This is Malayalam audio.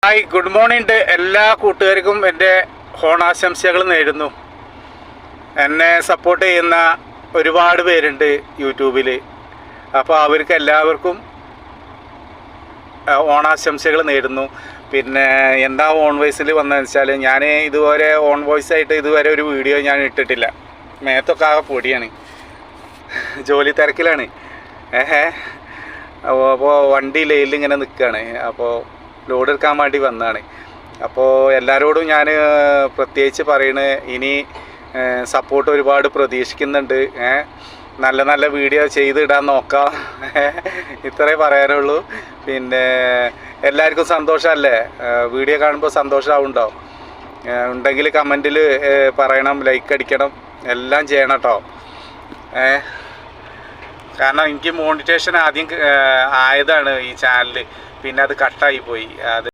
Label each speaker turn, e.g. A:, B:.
A: Hi, good morning. എല്ലാ കൂട്ടുകാർക്കും എൻ്റെ ഓണാശംസകൾ നേരുന്നു. എന്നെ സപ്പോർട്ട് ചെയ്യുന്ന ഒരുപാട് പേരുണ്ട് യൂട്യൂബിൽ. അപ്പോൾ അവർക്ക് എല്ലാവർക്കും ഓണാശംസകൾ നേരുന്നു. പിന്നെ എന്താ ഓൺ വോയിസിൽ വന്നതെന്ന് വെച്ചാൽ, ഞാൻ ഇതുവരെ ഓൺ വോയിസ് ആയിട്ട് ഇതുവരെ ഒരു വീഡിയോ ഞാൻ ഇട്ടിട്ടില്ല. മേത്തൊക്കെ ആകെ പൊടിയാണ്, ജോലി തിരക്കിലാണ്. അപ്പോൾ വണ്ടി ലൈനിൽ ഇങ്ങനെ നിൽക്കുകയാണ്. അപ്പോൾ ലോഡ് എടുക്കാൻ വേണ്ടി വന്നതാണ്. അപ്പോൾ എല്ലാവരോടും ഞാൻ പ്രത്യേകിച്ച് പറയണത്, ഇനി സപ്പോർട്ട് ഒരുപാട് പ്രതീക്ഷിക്കുന്നുണ്ട്. നല്ല നല്ല വീഡിയോ ചെയ്തിടാൻ നോക്കാം. ഇത്രേ പറയാനുള്ളൂ. പിന്നെ എല്ലാവർക്കും സന്തോഷമല്ലേ? വീഡിയോ കാണുമ്പോൾ സന്തോഷമാവുണ്ടോ? ഉണ്ടെങ്കിൽ കമൻറ്റിൽ പറയണം, ലൈക്ക് അടിക്കണം, എല്ലാം ചെയ്യണം കേട്ടോ. കാരണം എനിക്ക് മോണിറ്റേഷൻ ആദ്യം ആയതാണ് ഈ ചാനൽ, പിന്നെ അത് കട്ടായി പോയി. അത്